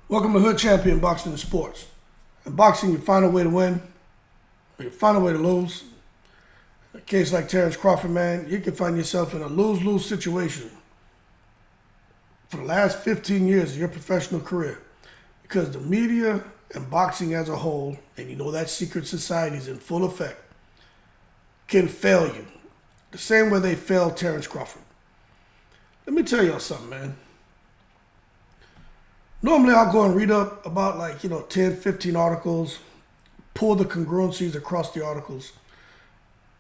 Welcome to Hood Champion Boxing and Sports. In boxing, you find a way to win, or you find a way to lose. In a case like Terence Crawford, man, you can find yourself in a lose-lose situation for the last 15 years of your professional career because the media and boxing as a whole, and you know that secret society is in full effect, can fail you the same way they failed Terence Crawford. Let me tell y'all something, man. Normally, I'll go and read up about 10, 15 articles, pull the congruencies across the articles,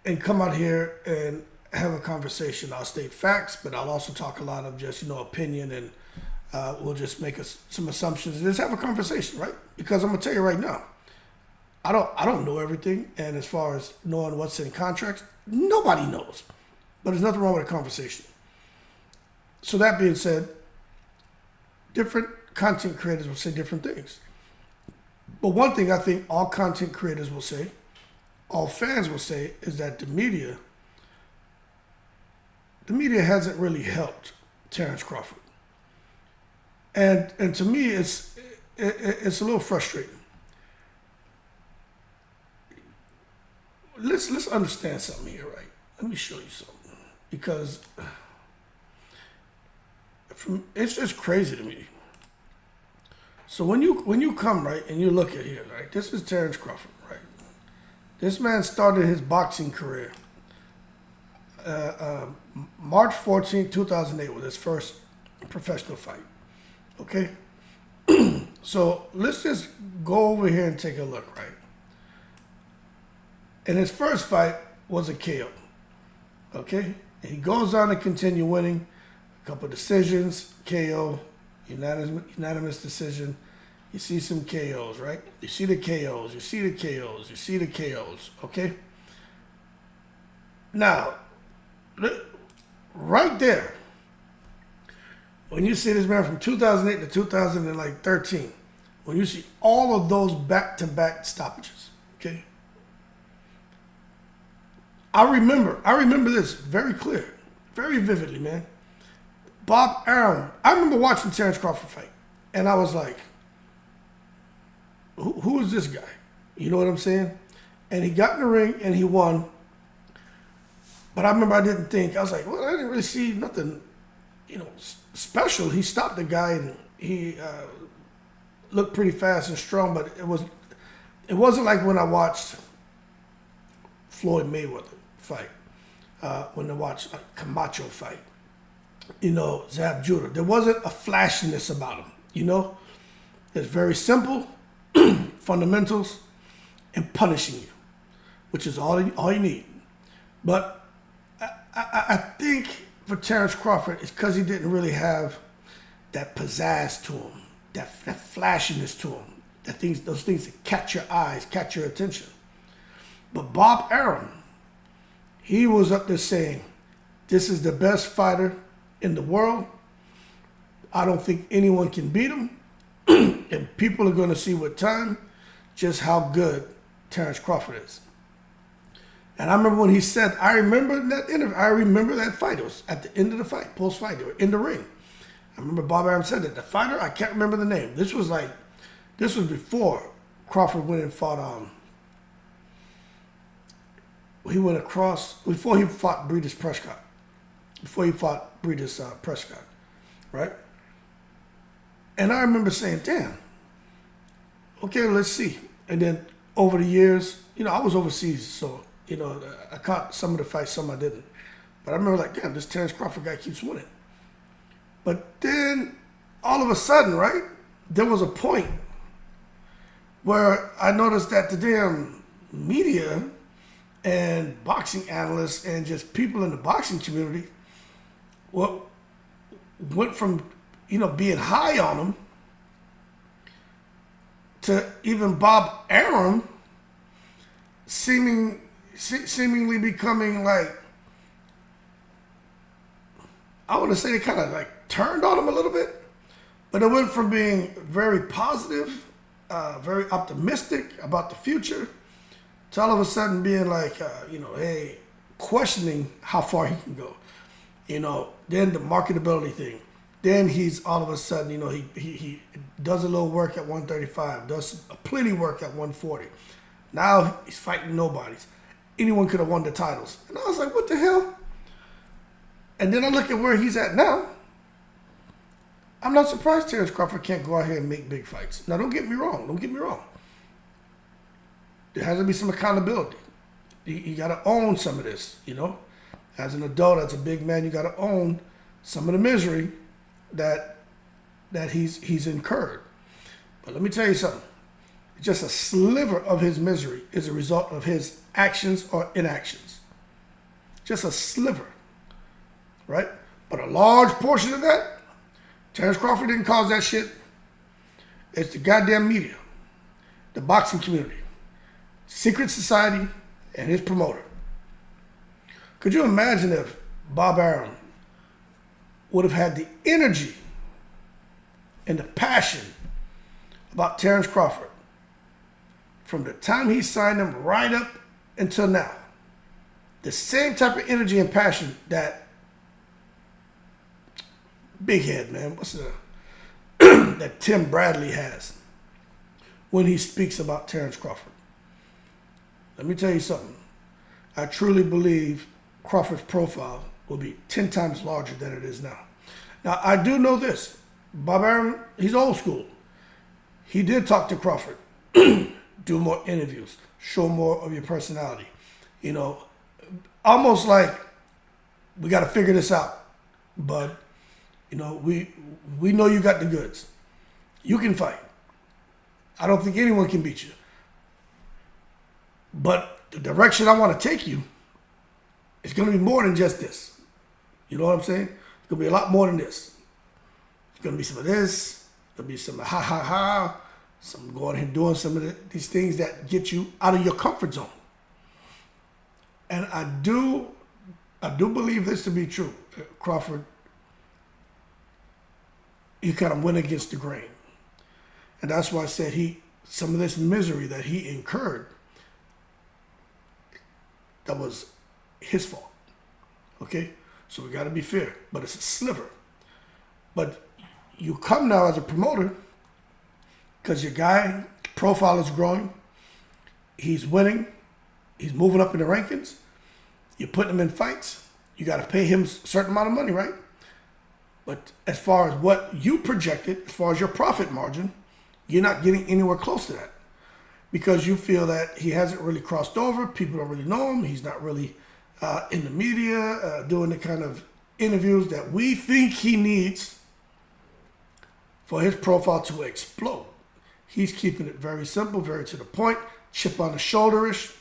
and come out here and have a conversation. I'll state facts, but I'll also talk a lot of just, opinion, and we'll just make some assumptions and just have a conversation, right? Because I'm going to tell you right now, I don't know everything, and as far as knowing what's in contracts, nobody knows. But there's nothing wrong with a conversation. So that being said, different content creators will say different things. But one thing I think all content creators will say, all fans will say, is that the media hasn't really helped Terence Crawford. And to me, it's a little frustrating. Let's understand something here, right? Let me show you something. Because it's just crazy to me. So when you come, right, and you look at here, right, this is Terence Crawford, right? This man started his boxing career March 14, 2008 was his first professional fight, okay? So let's just go over here and take a look, right? And his first fight was a KO, okay? And he goes on to continue winning, a couple of decisions, KO, unanimous decision. You see some KOs, right? You see the KOs, you see the KOs, you see the KOs, okay? Now, right there, when you see this man from 2008 to 2013, when you see all of those back-to-back stoppages, okay? I remember this very clear, very vividly, man. Bob Arum, I remember watching Terence Crawford fight, and I was like, who is this guy? You know what I'm saying? And he got in the ring, and he won. But I remember I was like, well, I didn't really see nothing, special. He stopped the guy, and he looked pretty fast and strong, but it wasn't like when I watched Floyd Mayweather fight, when I watched Camacho fight. Zab Judah. There wasn't a flashiness about him, It's very simple, fundamentals, and punishing you, which is all you need. But I think for Terence Crawford, it's because he didn't really have that pizzazz to him, that flashiness to him, those things that catch your eyes, catch your attention. But Bob Arum, he was up there saying, this is the best fighter in the world. I don't think anyone can beat him. And people are going to see with time just how good Terence Crawford is. And I remember when he said, I remember that interview. I remember that fight. It was at the end of the fight, post-fight. They were in the ring. I remember Bob Arum said that. The fighter, I can't remember the name. This was before Crawford went and fought, before he fought Breedis Prescott. Prescott, right? And I remember saying, damn, okay, let's see. And then over the years, I was overseas, so, I caught some of the fights, some I didn't. But I remember damn, this Terence Crawford guy keeps winning. But then all of a sudden, right, there was a point where I noticed that the damn media and boxing analysts and just people in the boxing community went from, being high on him to even Bob Arum seemingly becoming I want to say they kind of turned on him a little bit, but it went from being very positive, very optimistic about the future, to all of a sudden being hey, questioning how far he can go. Then the marketability thing. Then he's all of a sudden, he does a little work at 135, does a plenty work at 140. Now he's fighting nobodies. Anyone could have won the titles. And I was like, what the hell? And then I look at where he's at now. I'm not surprised Terence Crawford can't go out here and make big fights. Now, don't get me wrong. There has to be some accountability. You got to own some of this, As an adult, as a big man, you got to own some of the misery that he's incurred. But let me tell you something. Just a sliver of his misery is a result of his actions or inactions. Just a sliver, right? But a large portion of that, Terence Crawford didn't cause that shit. It's the goddamn media, the boxing community, secret society, and his promoter. Could you imagine if Bob Arum would have had the energy and the passion about Terence Crawford from the time he signed him right up until now? The same type of energy and passion that big head, man, that Tim Bradley has when he speaks about Terence Crawford. Let me tell you something. I truly believe Crawford's profile will be 10 times larger than it is now. Now, I do know this. Bob Arum, he's old school. He did talk to Crawford. Do more interviews. Show more of your personality. Almost like we got to figure this out. But, we know you got the goods. You can fight. I don't think anyone can beat you. But the direction I want to take you is going to be more than just this. You know what I'm saying? It's going to be a lot more than this. It's going to be some of this. There'll be some ha ha ha. Some going ahead and doing some of these things that get you out of your comfort zone. And I do believe this to be true. Crawford, he kind of went against the grain. And that's why I said some of this misery that he incurred, that was his fault. Okay? So we got to be fair. But it's a sliver. But you come now as a promoter because your guy profile is growing. He's winning. He's moving up in the rankings. You put him in fights. You got to pay him a certain amount of money, right? But as far as what you projected, as far as your profit margin, you're not getting anywhere close to that. Because you feel that he hasn't really crossed over. People don't really know him. He's not really in the media doing the kind of interviews that we think he needs for his profile to explode. He's keeping it very simple, very to the point, chip on the shoulder-ish.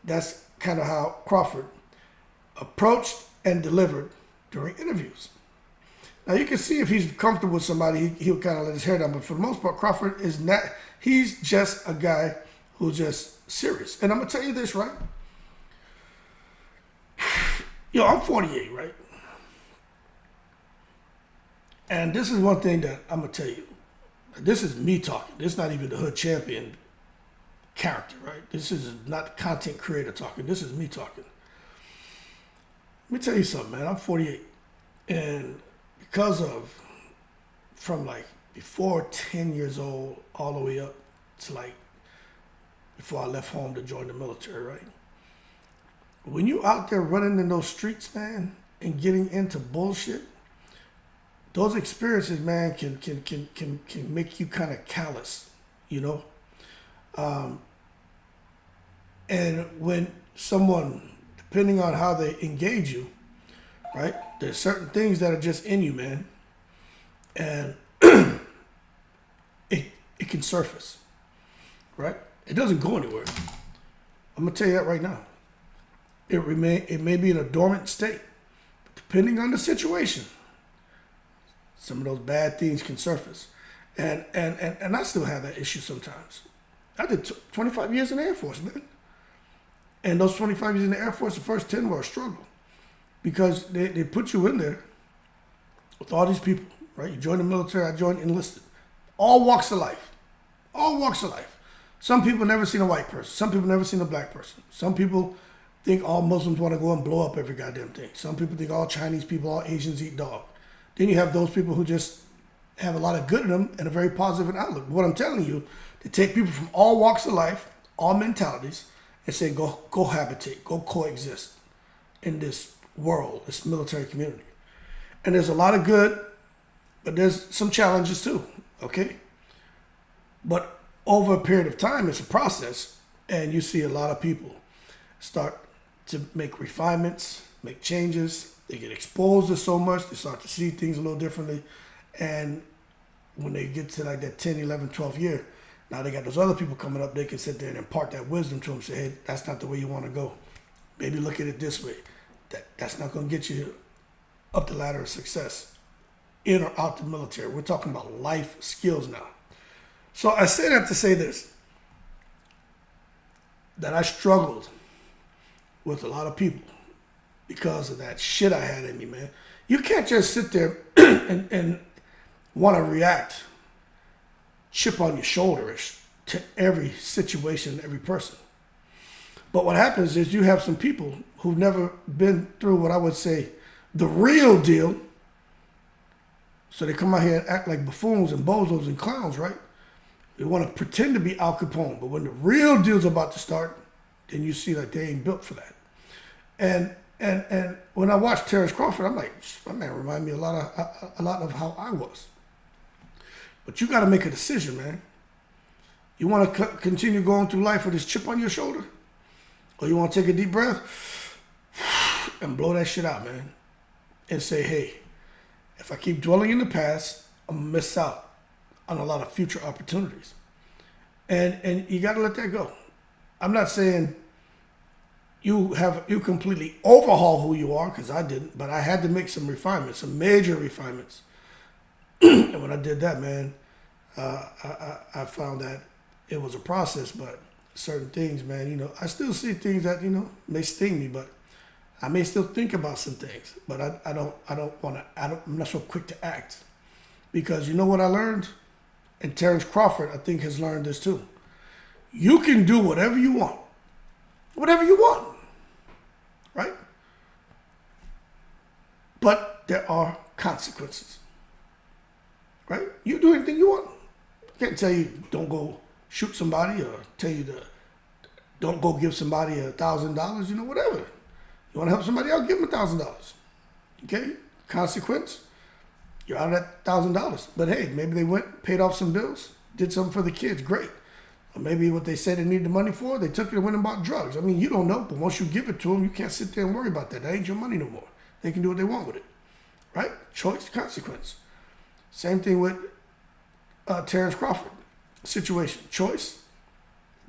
That's kind of how Crawford approached and delivered during interviews. Now, you can see if he's comfortable with somebody, he'll kind of let his hair down. But for the most part, Crawford is not. He's just a guy who's just serious. And I'm going to tell you this, right? I'm 48, right? And this is one thing that I'm going to tell you. This is me talking. This is not even the Hood Champion character, right? This is not the content creator talking. This is me talking. Let me tell you something, man. I'm 48. And because of, from like before 10 years old all the way up to like before I left home to join the military, right? When you out there running in those streets, man, and getting into bullshit, those experiences, man, can make you kind of callous, and when someone, depending on how they engage you, right, there's certain things that are just in you, man, and it can surface, right? It doesn't go anywhere. I'm gonna tell you that right now. It may be in a dormant state, but depending on the situation, some of those bad things can surface. And I still have that issue sometimes. I did 25 years in the Air Force, man. And those 25 years in the Air Force, the first 10 were a struggle. Because they put you in there with all these people, right? You join the military, I joined enlisted. All walks of life. All walks of life. Some people never seen a white person. Some people never seen a black person. Some people think all Muslims want to go and blow up every goddamn thing. Some people think all Chinese people, all Asians eat dog. Then you have those people who just have a lot of good in them and a very positive outlook. But what I'm telling you, to take people from all walks of life, all mentalities, and say, go habitate, go coexist in this world, this military community. And there's a lot of good, but there's some challenges too, okay? But over a period of time, it's a process, and you see a lot of people start to make refinements, make changes. They get exposed to so much, they start to see things a little differently. And when they get to like that 10, 11, 12 year, now they got those other people coming up, they can sit there and impart that wisdom to them, say, hey, that's not the way you want to go. Maybe look at it this way. That's not going to get you up the ladder of success, in or out the military. We're talking about life skills now. So I say that to say this, that I struggled with a lot of people because of that shit I had in me, man. You can't just sit there and want to react chip on your shoulder-ish to every situation, every person. But what happens is you have some people who've never been through what I would say the real deal. So they come out here and act like buffoons and bozos and clowns, right? They want to pretend to be Al Capone, but when the real deal's about to start, then you see that they ain't built for that. And when I watched Terence Crawford, I'm like, that man remind me a lot of how I was. But you got to make a decision, man. You want to continue going through life with this chip on your shoulder? Or you want to take a deep breath and blow that shit out, man? And say, hey, if I keep dwelling in the past, I'm going to miss out on a lot of future opportunities. And you got to let that go. I'm not saying you completely overhaul who you are, because I didn't, but I had to make some refinements, some major refinements. And when I did that, man, I found that it was a process, but certain things, man, I still see things that, may sting me, but I may still think about some things, but I'm not so quick to act. Because you know what I learned? And Terence Crawford, I think, has learned this too. You can do whatever you want. Whatever you want. Right? But there are consequences. Right? You do anything you want. I can't tell you don't go shoot somebody or tell you don't go give somebody $1,000, whatever. You want to help somebody out, give them $1,000. Okay? Consequence, you're out of that $1,000. But hey, maybe they went, paid off some bills, did something for the kids, great. Or maybe what they said they needed the money for, they took it and went and bought drugs. I mean, you don't know, but once you give it to them, you can't sit there and worry about that. That ain't your money no more. They can do what they want with it. Right? Choice, consequence. Same thing with Terence Crawford situation. Choice.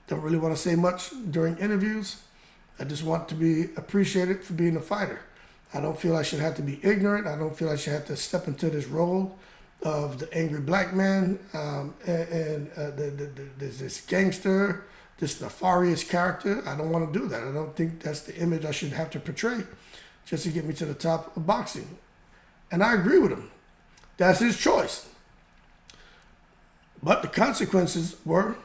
Don't really want to say much during interviews. I just want to be appreciated for being a fighter. I don't feel I should have to be ignorant. I don't feel I should have to step into this role of the angry black man this gangster, this nefarious character. I don't want to do that. I don't think that's the image I should have to portray just to get me to the top of boxing. And I agree with him. That's his choice. But the consequences were,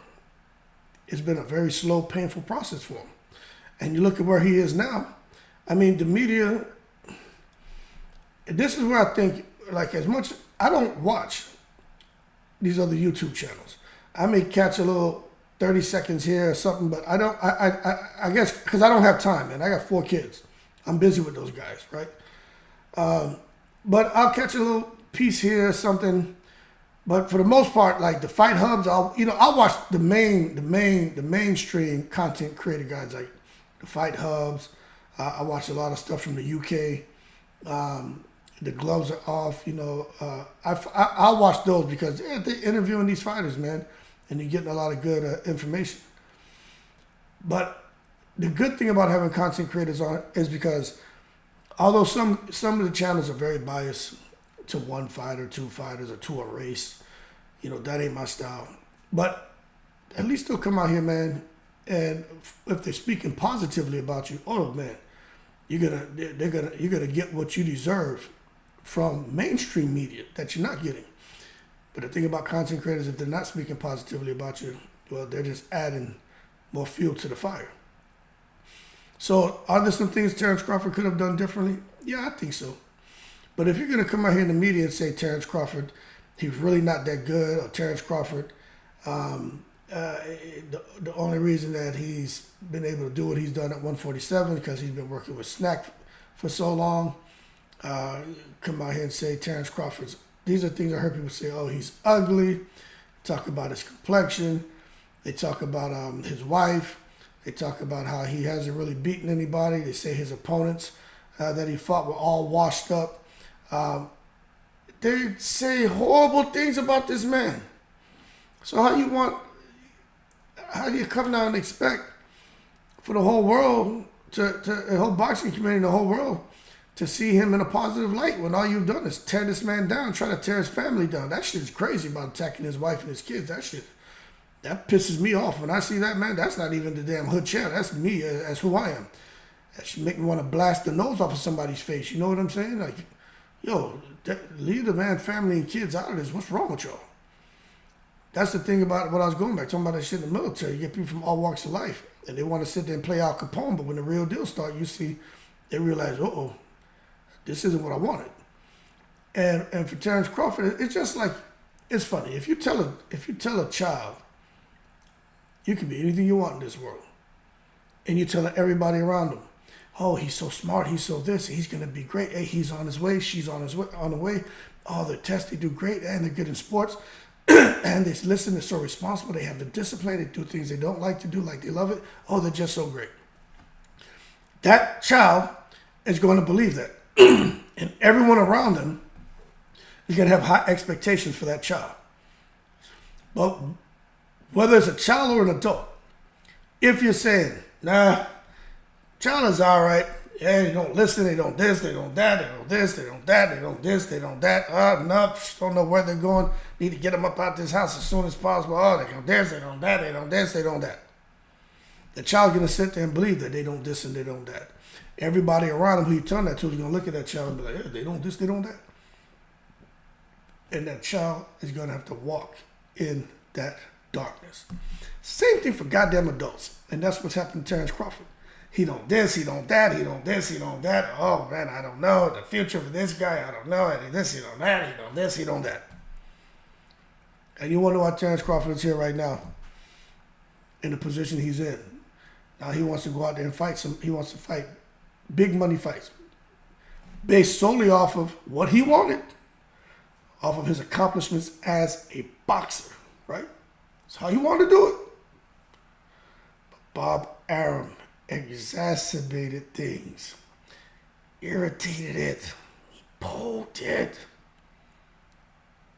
it's been a very slow, painful process for him. And you look at where he is now. I mean, the media, this is where I think, like, as much, I don't watch these other YouTube channels. I may catch a little 30 seconds here or something, but I don't, I guess, because I don't have time, man. I got 4 kids. I'm busy with those guys, right? But I'll catch a little piece here or something. But for the most part, like the fight hubs, I'll watch the mainstream content creator guys, like the fight hubs. I watch a lot of stuff from the UK. The gloves are off, I'll watch those because they're interviewing these fighters, man, and you're getting a lot of good information. But the good thing about having content creators on is because although some of the channels are very biased to one fighter, 2 fighters, or to a race, that ain't my style. But at least they'll come out here, man, and if they're speaking positively about you, oh man, you're gonna get what you deserve from mainstream media that you're not getting. But the thing about content creators, if they're not speaking positively about you, well, they're just adding more fuel to the fire. So are there some things Terence Crawford could have done differently? Yeah, I think so. But if you're going to come out here in the media and say Terence Crawford, he's really not that good, or Terence Crawford, the only reason that he's been able to do what he's done at 147 because he's been working with Snack for so long. Come out here and say Terence Crawford's. These are things I heard people say. Oh, he's ugly. Talk about his complexion. They talk about his wife. They talk about how he hasn't really beaten anybody. They say his opponents that he fought were all washed up. They say horrible things about this man. So how do you come down and expect for the whole world, the whole boxing community, the whole world, to see him in a positive light when all you've done is tear this man down, try to tear his family down? That shit is crazy about attacking his wife and his kids. That pisses me off. When I see that, man, that's not even the damn hood champ. That's me as who I am. That should make me want to blast the nose off of somebody's face. You know what I'm saying? Like, yo, leave the man, family, and kids out of this. What's wrong with y'all? That's the thing about what I was going back, talking about that shit in the military. You get people from all walks of life, and they want to sit there and play Al Capone, but when the real deal starts, you see, they realize, uh-oh, this isn't what I wanted. And for Terence Crawford, it's just like, it's funny. If you tell a child, you can be anything you want in this world, and you tell everybody around them, oh, he's so smart, he's so this, he's going to be great. Hey, he's on his way, she's on the way. Oh, they're tested, they do great, and they're good in sports. And they listen, they're so responsible, they have the discipline, they do things they don't like to do, like they love it. Oh, they're just so great. That child is going to believe that. And everyone around them is going to have high expectations for that child. But whether it's a child or an adult, if you're saying, nah, child is all right, yeah, they don't listen, they don't this, they don't that, they don't this, they don't that, they don't this, they don't that. No, don't know where they're going. Need to get them up out this house as soon as possible. Oh, they don't this, they don't that, they don't this, they don't that. The child's going to sit there and believe that they don't this and they don't that. Everybody around them who you tell that to is going to look at that child and be like, yeah, they don't this, they don't that. And that child is going to have to walk in that darkness. Same thing for goddamn adults. And that's what's happened to Terence Crawford. He don't this, he don't that, he don't this, he don't that. Oh, man, I don't know. The future for this guy, I don't know. He this, he don't that, he don't this, he don't that. And you wonder why Terence Crawford is here right now in the position he's in. Now he wants to go out there and fight he wants to fight big money fights based solely off of what he wanted, off of his accomplishments as a boxer, right? That's how he wanted to do it. But Bob Arum exacerbated things, irritated it, he poked it.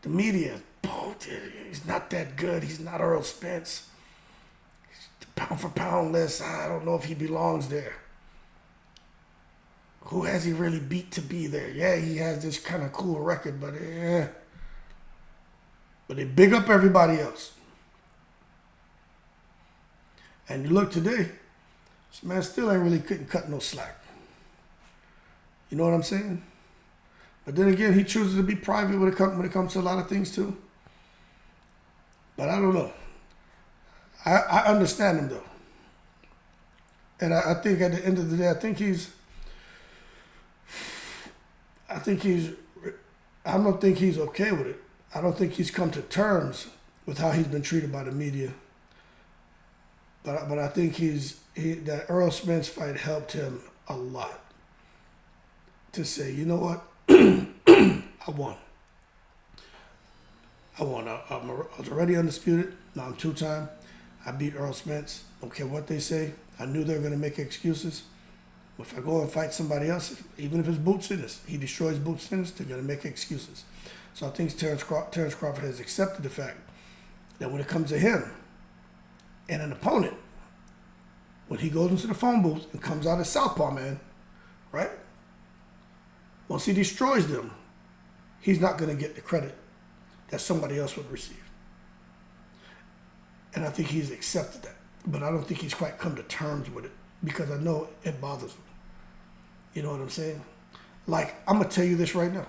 The media poked it. He's not that good. He's not Earl Spence. He's the pound for pound list. I don't know if he belongs there. Who has he really beat to be there? Yeah, he has this kind of cool record, but they big up everybody else. And you look today, this man still couldn't cut no slack. You know what I'm saying? But then again, he chooses to be private when it comes to a lot of things too. But I don't know. I understand him though. And I think at the end of the day, I don't think he's okay with it. I don't think he's come to terms with how he's been treated by the media. But I think that Earl Spence fight helped him a lot to say, you know what, I won. I was already undisputed. Now I'm two-time. I beat Earl Spence. Don't care what they say. I knew they were going to make excuses. But if I go and fight somebody else, even if it's Boots Ennis, he destroys Boots Ennis, they're going to make excuses. So I think Terence Crawford has accepted the fact that when it comes to him and an opponent, when he goes into the phone booth and comes out as Southpaw Man, right? Once he destroys them, he's not going to get the credit that somebody else would receive. And I think he's accepted that. But I don't think he's quite come to terms with it because I know it bothers him. You know what I'm saying? Like, I'm going to tell you this right now.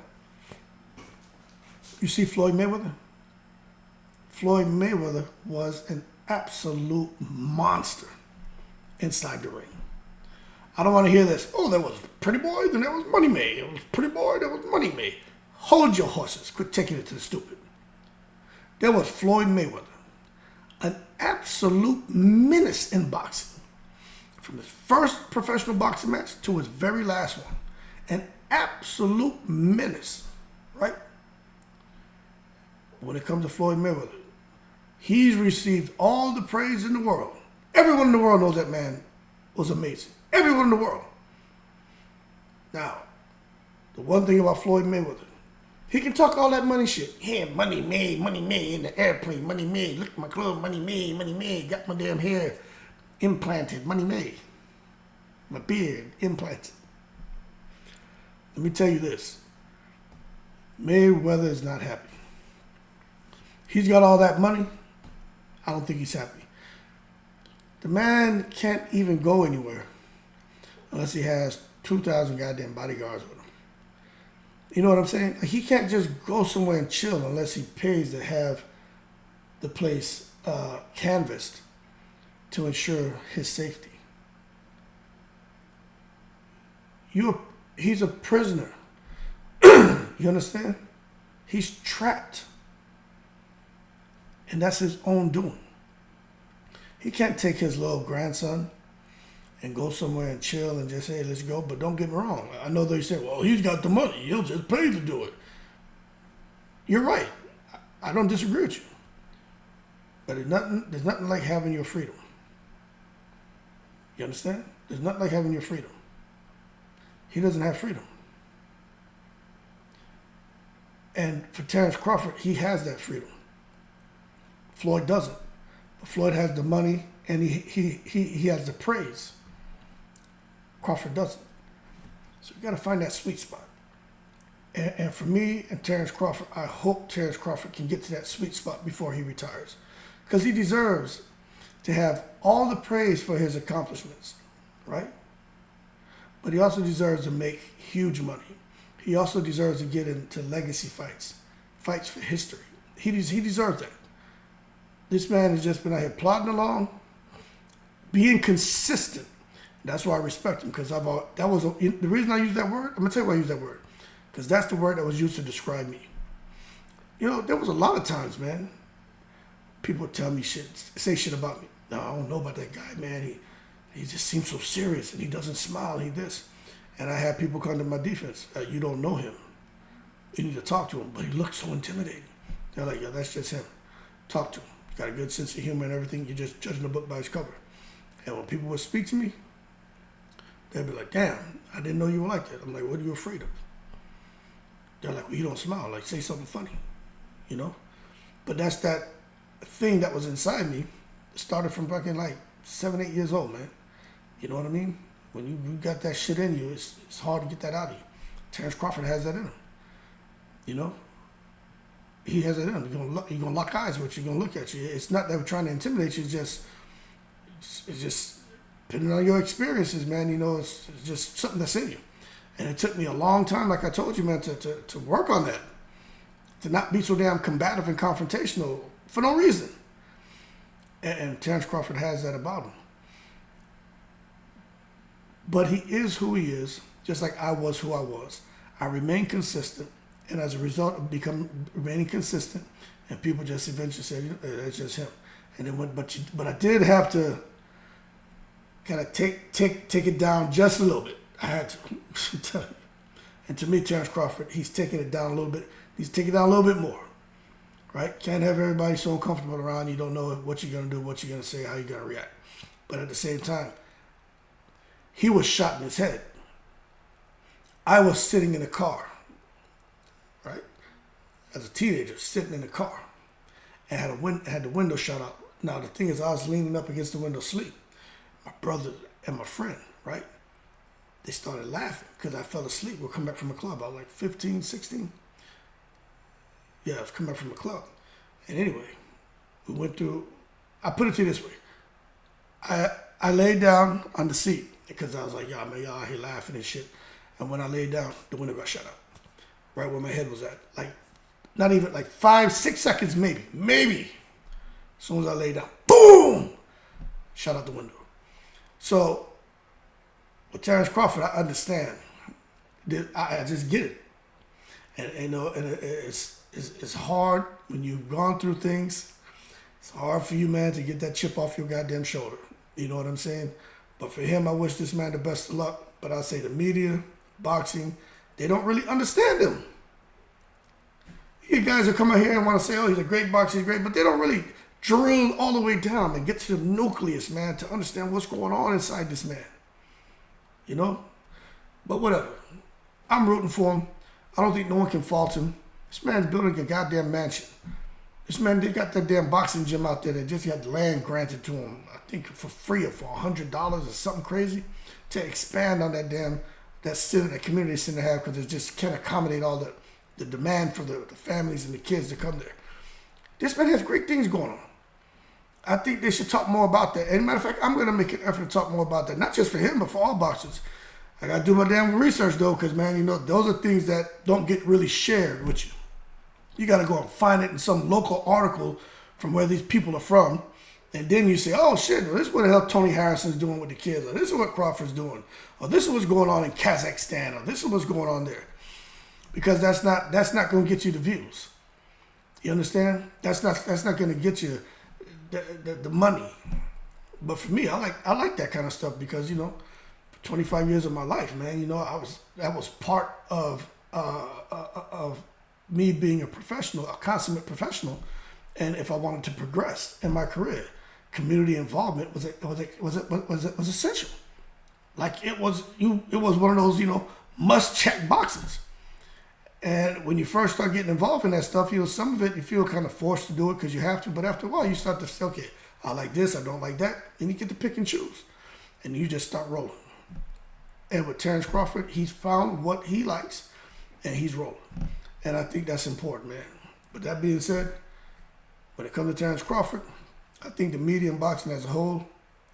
You see Floyd Mayweather? Floyd Mayweather was an absolute monster inside the ring. I don't want to hear this. Oh, there was Pretty Boy, then there was Money May. It was Pretty Boy, there was Money May. Hold your horses. Quit taking it to the stupid. There was Floyd Mayweather, an absolute menace in boxing. From his first professional boxing match to his very last one. An absolute menace, right? When it comes to Floyd Mayweather, he's received all the praise in the world. Everyone in the world knows that man was amazing. Everyone in the world. Now, the one thing about Floyd Mayweather, he can talk all that money shit. Yeah, money made in the airplane, money made. Look at my club, money made. Got my damn hair implanted, money made. My beard implanted. Let me tell you this. Mayweather is not happy. He's got all that money. I don't think he's happy. The man can't even go anywhere unless he has 2,000 goddamn bodyguards with him. You know what I'm saying? Like, he can't just go somewhere and chill unless he pays to have the place canvassed to ensure his safety. He's a prisoner. You understand? He's trapped. And that's his own doing. He can't take his little grandson and go somewhere and chill and just say, let's go. But don't get me wrong. I know they say, well, he's got the money. He'll just pay to do it. You're right. I don't disagree with you. But there's nothing like having your freedom. You understand? There's nothing like having your freedom. He doesn't have freedom. And for Terence Crawford, he has that freedom. Floyd doesn't. But Floyd has the money and he has the praise. Crawford doesn't. So you got to find that sweet spot. And for me and Terence Crawford, I hope Terence Crawford can get to that sweet spot before he retires. Because he deserves to have all the praise for his accomplishments, right? But he also deserves to make huge money. He also deserves to get into legacy fights for history. He deserves that. This man has just been out here plodding along, being consistent. That's why I respect him, because the reason I use that word, I'm going to tell you why I use that word, because that's the word that was used to describe me. You know, there was a lot of times, man, people tell me shit, say shit about me. No, I don't know about that guy, man. He just seems so serious, and he doesn't smile, he this. And I have people come to my defense. You don't know him. You need to talk to him, but he looks so intimidating. They're like, yeah, that's just him. Talk to him. He's got a good sense of humor and everything. You're just judging the book by its cover. And when people would speak to me, they'd be like, damn, I didn't know you were like that. I'm like, what are you afraid of? They're like, well, you don't smile. Like, say something funny, you know? But that's that thing that was inside me. It started from fucking like 7, 8 years old, man. You know what I mean? When you got that shit in you, it's hard to get that out of you. Terence Crawford has that in him. You know? He has it in him. He's gonna lock eyes with you. He's gonna look at you. It's not that we're trying to intimidate you. It's just depending on your experiences, man. You know, it's just something that's in you. And it took me a long time, like I told you, man, to work on that. To not be so damn combative and confrontational for no reason. And Terence Crawford has that about him. But he is who he is, just like I was who I was. I remain consistent, and as a result of remaining consistent, and people just eventually said, you know, that's just him. And then but I did have to kind of take it down just a little bit. I had to. And to me, Terence Crawford, he's taking it down a little bit. He's taking it down a little bit more, right? Can't have everybody so uncomfortable around. You don't know what you're gonna do, what you're gonna say, how you're gonna react. But at the same time, he was shot in his head. I was sitting in a car, right? As a teenager, sitting in the car, and had the window shut out. Now the thing is, I was leaning up against the window asleep. My brother and my friend, right? They started laughing because I fell asleep. We'll come back from a club. I was like 15, 16. Yeah, I was coming back from a club. And anyway, we went through, I put it to you this way. I laid down on the seat because I was like, y'all out here laughing and shit. And when I laid down, the window got shut up. Right where my head was at. Like, not even like 5, 6 seconds maybe. As soon as I laid down, boom! Shut out the window. So, But Terence Crawford, I understand. I just get it. And you know, and it's hard when you've gone through things. It's hard for you, man, to get that chip off your goddamn shoulder. You know what I'm saying? But for him, I wish this man the best of luck. But I say the media, boxing, they don't really understand him. You guys that come out here and want to say, oh, he's a great boxer, he's great, but they don't really drill all the way down and get to the nucleus, man, to understand what's going on inside this man. You know? But whatever. I'm rooting for him. I don't think no one can fault him. This man's building a goddamn mansion. This man, they got that damn boxing gym out there that just had land granted to him, I think for free or for $100 or something crazy, to expand on that community center they have, because it just can't accommodate all the demand for the families and the kids to come there. This man has great things going on. I think they should talk more about that. And matter of fact, I'm going to make an effort to talk more about that, not just for him, but for all boxers. I got to do my damn research, though, because, man, you know, those are things that don't get really shared with you. You got to go and find it in some local article from where these people are from, and then you say, oh, shit, well, this is what the hell Tony Harrison's doing with the kids, or this is what Crawford's doing, or this is what's going on in Kazakhstan, or this is what's going on there. Because that's not going to get you the views. You understand? That's not going to get you the money. But for me, I like that kind of stuff, because, you know, 25 years of my life, man, you know, that was part of me being a professional, a consummate professional. And if I wanted to progress in my career, community involvement was essential. Like it was one of those, you know, must check boxes. And when you first start getting involved in that stuff, you know, some of it you feel kind of forced to do it because you have to, but after a while you start to say, okay, I like this, I don't like that, and you get to pick and choose, and you just start rolling. And with Terence Crawford, he's found what he likes, and he's rolling. And I think that's important, man. But that being said, when it comes to Terence Crawford, I think the media and boxing as a whole,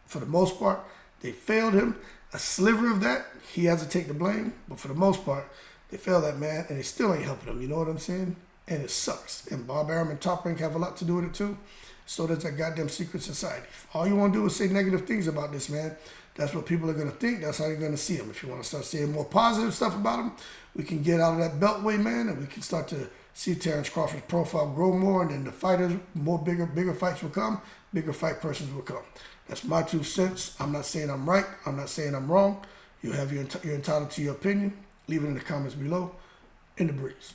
for the most part, they failed him. A sliver of that, he has to take the blame. But for the most part, they failed that man, and they still ain't helping him. You know what I'm saying? And it sucks. And Bob Arum and Top Rank have a lot to do with it too. So does that goddamn secret society. All you want to do is say negative things about this man. That's what people are going to think. That's how you're going to see him. If you want to start saying more positive stuff about him, we can get out of that beltway, man, and we can start to see Terence Crawford's profile grow more, and then the fighters, bigger fights will come, bigger fight persons will come. That's my 2 cents. I'm not saying I'm right. I'm not saying I'm wrong. You're entitled to your opinion. Leave it in the comments below. In the breeze.